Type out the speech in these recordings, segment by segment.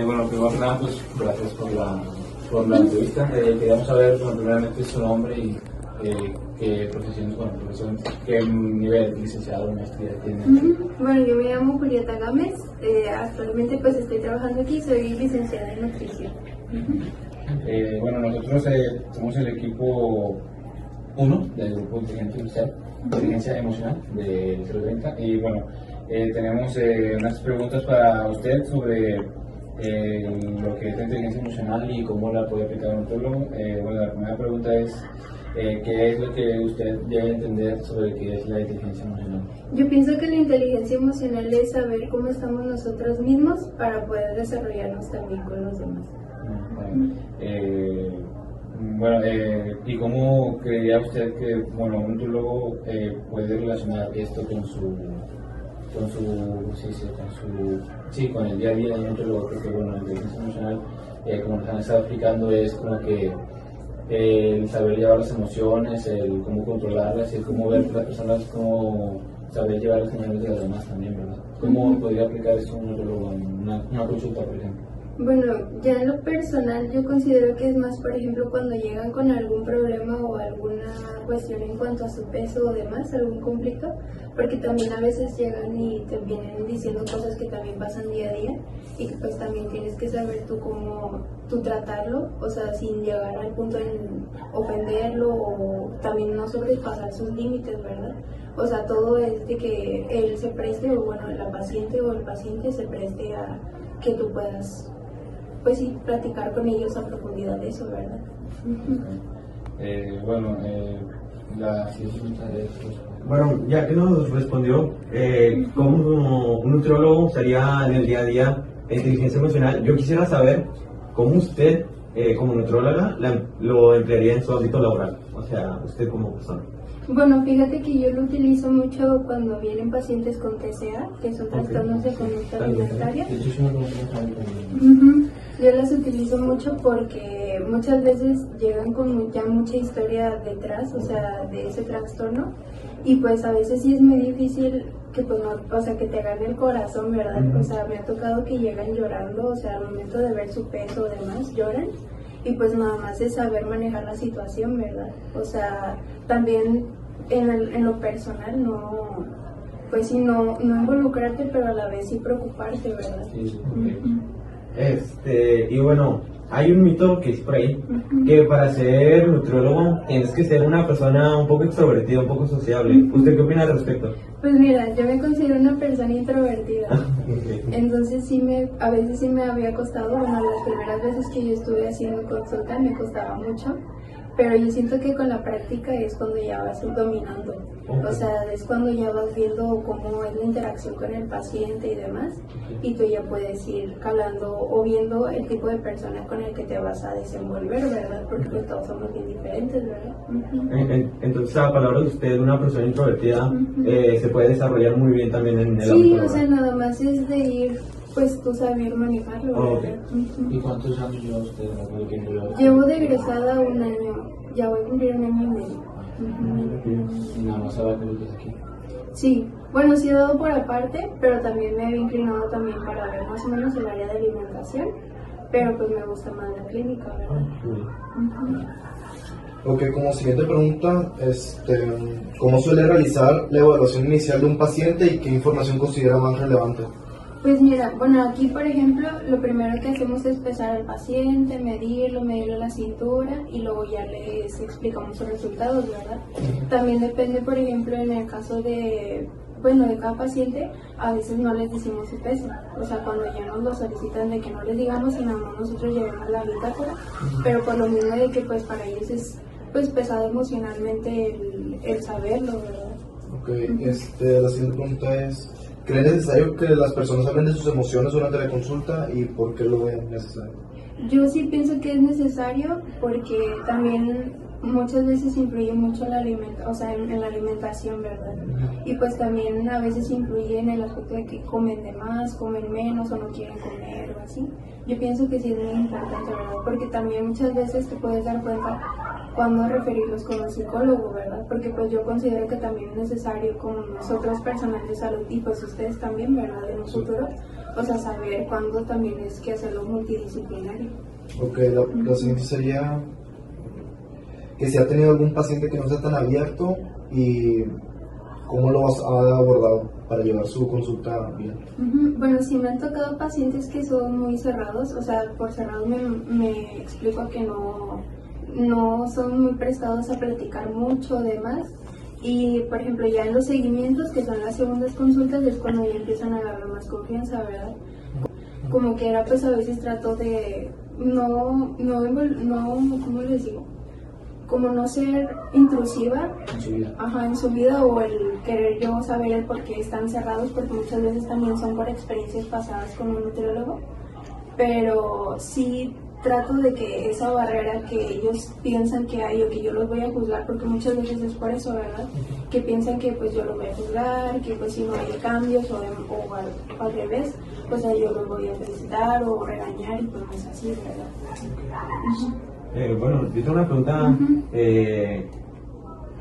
Bueno, primero que nada, pues gracias por la entrevista. Queríamos saber, bueno, primeramente su nombre y qué profesión, qué nivel de licenciado o maestría tiene. Bueno, yo me llamo Julieta Gámez, actualmente pues estoy trabajando aquí, soy licenciada en nutrición. Bueno, nosotros somos el equipo 1 del grupo de inteligencia emocional de 030 y bueno, tenemos unas preguntas para usted sobre lo que es la inteligencia emocional y cómo la puede aplicar un nutriólogo. Bueno, la primera pregunta es ¿qué es lo que usted debe entender sobre qué es la inteligencia emocional? Yo pienso que la inteligencia emocional es saber cómo estamos nosotros mismos para poder desarrollarnos también con los demás. Bueno, ¿y cómo creería usted que un nutriólogo puede relacionar esto con el día a día de un nutriólogo? Porque bueno, la inteligencia emocional, como nos han estado explicando, es como que el saber llevar las emociones, el cómo controlarlas, el cómo ver las personas, cómo saber llevar las emociones de las demás también, ¿verdad? ¿Cómo podría aplicar eso un nutriólogo en una consulta, por ejemplo? Bueno, ya en lo personal yo considero que es más, por ejemplo, cuando llegan con algún problema o alguna cuestión en cuanto a su peso o demás, algún conflicto, porque también a veces llegan y te vienen diciendo cosas que también pasan día a día y que pues también tienes que saber tú cómo tú tratarlo, o sea, sin llegar al punto de ofenderlo o también no sobrepasar sus límites, ¿verdad? O sea, todo es de que él se preste, o bueno, la paciente o el paciente se preste a que tú puedas, pues sí, platicar con ellos a profundidad de eso, ¿verdad? La siguiente pregunta es... Bueno, ya que nos respondió, ¿cómo un nutriólogo sería en el día a día la inteligencia emocional? Yo quisiera saber cómo usted, como nutrióloga, lo emplearía en su ámbito laboral, o sea, usted como persona. Bueno, fíjate que yo lo utilizo mucho cuando vienen pacientes con TCA, que son trastornos de conducta alimentaria. Yo las utilizo mucho porque muchas veces llegan con ya mucha historia detrás, o sea, de ese trastorno, y pues a veces sí es muy difícil que pues no, o sea, que te gane el corazón, ¿verdad? O sea, me ha tocado que llegan llorando, o sea, al momento de ver su peso o demás, lloran, y pues nada más es saber manejar la situación, ¿verdad? O sea, también en lo personal no, pues sí, no involucrarte, pero a la vez sí preocuparte, ¿verdad? Sí. Y bueno, hay un mito que es por ahí, que para ser nutriólogo tienes que ser una persona un poco extrovertida, un poco sociable. ¿Usted qué opina al respecto? Pues mira, yo me considero una persona introvertida, entonces a veces sí me había costado, bueno, las primeras veces que yo estuve haciendo consulta me costaba mucho, pero yo siento que con la práctica es cuando ya vas dominando, o sea, es cuando ya vas viendo cómo es la interacción con el paciente y demás, y tú ya puedes ir calando o viendo el tipo de persona con el que te vas a desenvolver, ¿verdad? Porque pues todos somos bien diferentes, ¿verdad? Entonces, a palabras de usted, una persona introvertida se puede desarrollar muy bien también en el sí, ámbito o sea, laboral. nada más es de ir, pues tú saber manejarlo, ¿verdad? ¿Y cuántos años lleva usted? Llevo de egresada 1 año, ya voy a cumplir 1 año y medio. Y nada más sabe que aquí. Sí, bueno, sí he dado por aparte, pero también me había inclinado también para ver más o menos el área de alimentación, pero pues me gusta más la clínica, ¿verdad? Ok, como siguiente pregunta, ¿cómo suele realizar la evaluación inicial de un paciente y qué información considera más relevante? Pues mira, bueno, aquí por ejemplo, lo primero que hacemos es pesar al paciente, medirle la cintura y luego ya les explicamos sus resultados, ¿verdad? También depende, por ejemplo, en el caso de cada paciente, a veces no les decimos su peso, o sea, cuando ya nos lo solicitan de que no les digamos y nada más nosotros llevamos la bitácora, pero por lo mismo de que pues para ellos es pues pesado emocionalmente el saberlo, ¿verdad? Ok, la siguiente pregunta es, ¿cree necesario que las personas hablen de sus emociones durante la consulta y por qué lo ven necesario? Yo sí pienso que es necesario porque también muchas veces influye mucho en la alimentación, ¿verdad? Y pues también a veces influye en el aspecto de que comen de más, comen menos o no quieren comer o así. Yo pienso que sí es muy importante, ¿verdad? Porque también muchas veces te puedes dar cuenta cuándo referirlos con un psicólogo, ¿verdad? Porque pues yo considero que también es necesario como nosotros personal de salud y pues ustedes también, ¿verdad? En un futuro, o sea, saber cuándo también es que hacerlo multidisciplinario. Ok, la siguiente sería que si ha tenido algún paciente que no sea tan abierto y cómo lo ha abordado para llevar su consulta bien. Bueno, sí me han tocado pacientes que son muy cerrados, o sea, por cerrados me explico que no son muy prestados a platicar mucho demás. Y por ejemplo ya en los seguimientos, que son las segundas consultas, es cuando ya empiezan a agarrar más confianza, ¿verdad? Como que era pues a veces trato de ¿cómo les digo? Como no ser intrusiva En su vida. en su vida, o el querer yo saber el por qué están cerrados, porque muchas veces también son por experiencias pasadas con un nutriólogo, pero sí trato de que esa barrera que ellos piensan que hay o que yo los voy a juzgar, porque muchas veces es por eso, ¿verdad? Que piensan que pues yo los voy a juzgar, que pues si no hay cambios o al revés, pues a yo los voy a felicitar o regañar y pues no es así, ¿verdad? Bueno, yo tengo una pregunta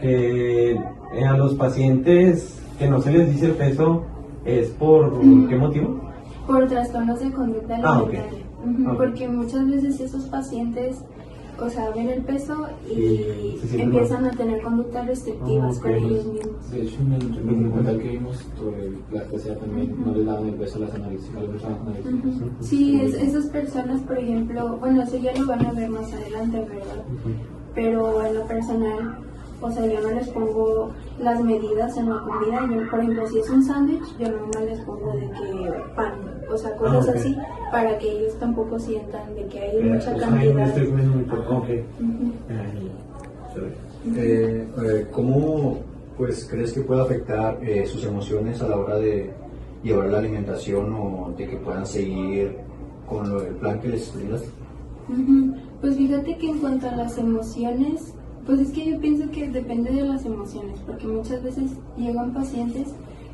que a los pacientes que no se les dice el peso, ¿es por qué motivo? Por trastornos de conducta alimentaria. Ok. Porque muchas veces esos pacientes, o sea, ven el peso y se sienten empiezan mal. a tener conductas restrictivas Ok. con ellos mismos. De hecho, en el documental que vimos sobre la TCA también no les daban el peso a las analíticas, a las personas analíticas. Sí, esas personas, por ejemplo, bueno, eso ya lo van a ver más adelante, ¿verdad? Pero en lo personal, o sea, yo no les pongo las medidas en la comida. Yo, por ejemplo, si es un sándwich, yo no les pongo de que pan, o sea, cosas ok. así, para que ellos tampoco sientan de que hay mucha cantidad. Estoy comiendo muy poco. Ok. ¿Cómo pues crees que puede afectar sus emociones a la hora de llevar la alimentación o de que puedan seguir con el plan que les explicaste? Pues fíjate que en cuanto a las emociones, pues es que yo pienso que depende de las emociones, porque muchas veces llegan pacientes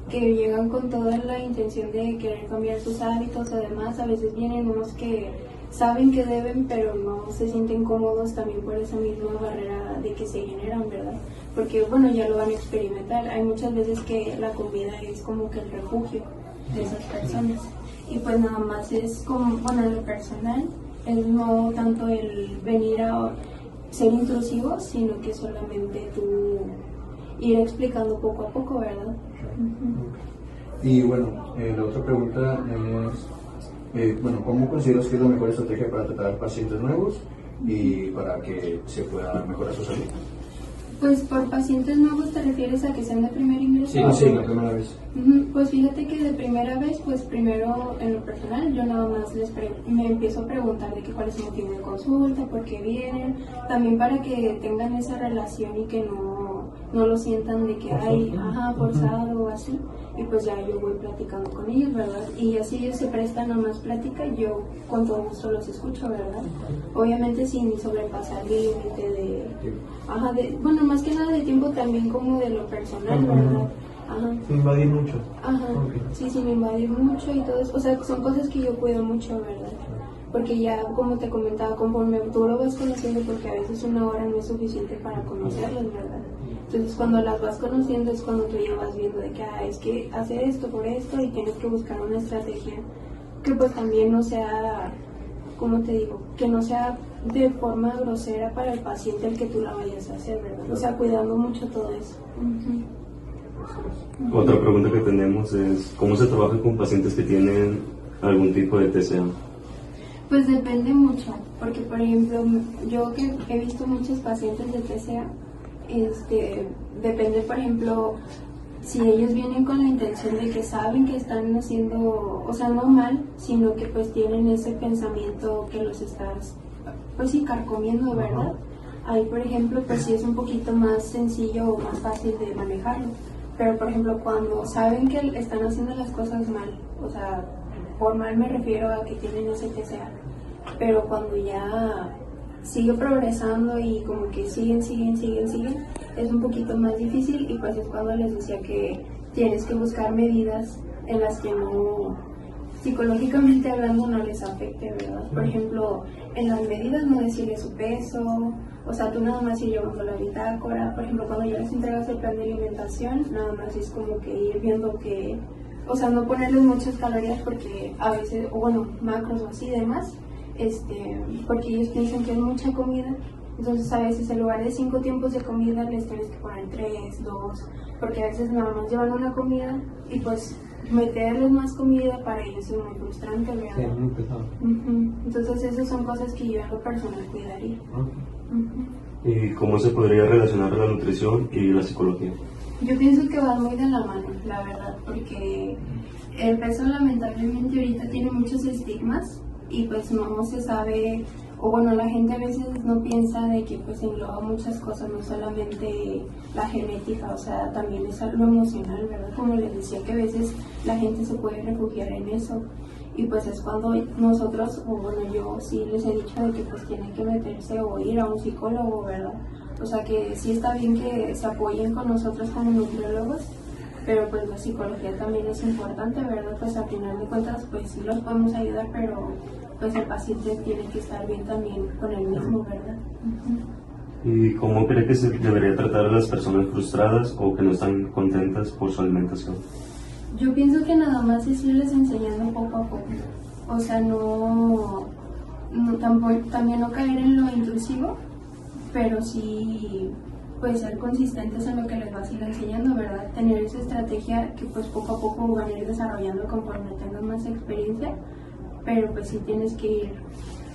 que llegan con toda la intención de querer cambiar sus hábitos, además a veces vienen unos que saben que deben, pero no se sienten cómodos también por esa misma barrera de que se generan, ¿verdad? Porque bueno, ya lo van a experimentar. Hay muchas veces que la comida es como que el refugio de esas personas. Y pues nada más es como, bueno, en lo personal, es no tanto el venir a ser intrusivo, sino que solamente tú ir explicando poco a poco, ¿verdad? Y bueno, la otra pregunta es, ¿cómo consideras que es la mejor estrategia para tratar pacientes nuevos y para que se pueda mejorar su salud? Pues por pacientes nuevos te refieres a que sean de primer ingreso. Sí, la primera vez. Pues fíjate que de primera vez, pues primero en lo personal yo nada más me empiezo a preguntar de que cuál es el motivo de consulta, por qué vienen, también para que tengan esa relación y que no lo sientan de que hay forzado o así, y pues ya yo voy platicando con ellos, ¿verdad? Y así ellos se prestan a más plática, yo con todo gusto los escucho, ¿verdad? Obviamente sin sobrepasar el límite bueno, más que nada de tiempo, también como de lo personal, ¿verdad? Sin invadir mucho. Ok. Sí, sin invadir mucho y todo eso. O sea, son cosas que yo cuido mucho, ¿verdad? Porque ya, como te comentaba, conforme tú lo vas conociendo, porque a veces una hora no es suficiente para conocerlos, ¿verdad? Entonces, cuando las vas conociendo es cuando tú ya vas viendo de que, es que hace esto por esto y tienes que buscar una estrategia que pues también no sea, ¿cómo te digo? Que no sea de forma grosera para el paciente el que tú la vayas a hacer, ¿verdad? O sea, cuidando mucho todo eso. Otra pregunta que tenemos es, ¿cómo se trabaja con pacientes que tienen algún tipo de TCA? Pues depende mucho, porque por ejemplo, yo que he visto muchos pacientes de TCA, depende, por ejemplo, si ellos vienen con la intención de que saben que están haciendo, o sea, no mal, sino que pues tienen ese pensamiento que los estás, pues sí, carcomiendo, ¿verdad? Ahí, por ejemplo, pues sí es un poquito más sencillo o más fácil de manejarlo. Pero, por ejemplo, cuando saben que están haciendo las cosas mal, o sea, por mal me refiero a que tienen ese TCA, pero cuando ya sigue progresando y como que siguen, es un poquito más difícil, y pues es cuando les decía que tienes que buscar medidas en las que no psicológicamente hablando no les afecte, ¿verdad? Por ejemplo, en las medidas no decirle su peso, o sea, tú nada más ir llevando la bitácora. Por ejemplo, cuando ya les entregas el plan de alimentación, nada más es como que ir viendo que, o sea, no ponerles muchas calorías porque a veces, o bueno, macros o así y demás, porque ellos piensan que es mucha comida. Entonces a veces en lugar de 5 tiempos de comida les tienes que poner 3, 2, porque a veces nada más llevan una comida y pues meterles más comida para ellos es muy frustrante, ¿verdad? Sí, muy pesado. Entonces esas son cosas que yo en lo personal cuidaría. ¿Y cómo se podría relacionar la nutrición y la psicología? Yo pienso que van muy de la mano, la verdad, porque el peso lamentablemente ahorita tiene muchos estigmas y pues no se sabe, o bueno, la gente a veces no piensa de que pues engloba muchas cosas, no solamente la genética, o sea, también es lo emocional, ¿verdad? Como les decía, que a veces la gente se puede refugiar en eso y pues es cuando nosotros, o bueno, yo sí les he dicho de que pues tienen que meterse o ir a un psicólogo, ¿verdad? O sea, que sí está bien que se apoyen con nosotros como nutriólogos, pero pues la psicología también es importante, ¿verdad? Pues al final de cuentas pues sí los podemos ayudar, pero pues el paciente tiene que estar bien también con él mismo, ¿verdad? ¿Y cómo cree que se debería tratar a las personas frustradas o que no están contentas por su alimentación? Yo pienso que nada más es irles enseñando poco a poco, o sea, tampoco, también no caer en lo intrusivo, pero sí pues ser consistentes en lo que les vas a ir enseñando, ¿verdad? Tener esa estrategia que pues poco a poco van a ir desarrollando conforme tengan más experiencia, pero pues sí tienes que ir,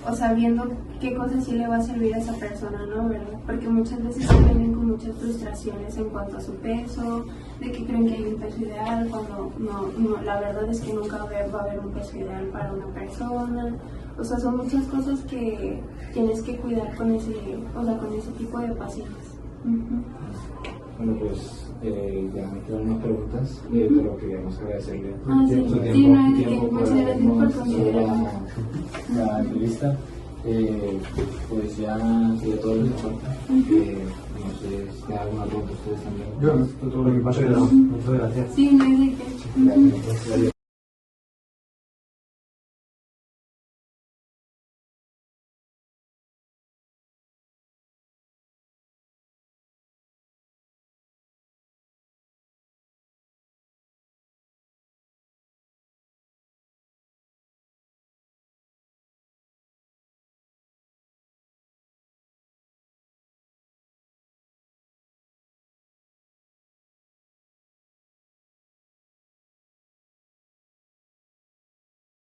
o sea, viendo qué cosas sí le va a servir a esa persona, ¿no? ¿Verdad? Porque muchas veces se vienen con muchas frustraciones en cuanto a su peso, de que creen que hay un peso ideal, cuando no, la verdad es que nunca va a haber un peso ideal para una persona. O sea, son muchas cosas que tienes que cuidar con ese tipo de pacientes. Bueno, pues ya me quedan unas preguntas, pero queríamos agradecerle Sí, su sí, no, es que tiempo muchas por gracias por hacernos considerarme. la entrevista. Pues ya sería todo de mi parte. No sé si hay alguna pregunta ustedes también. Yo, todo lo que pasa, muchas gracias. Sí, no hay de qué. Gracias.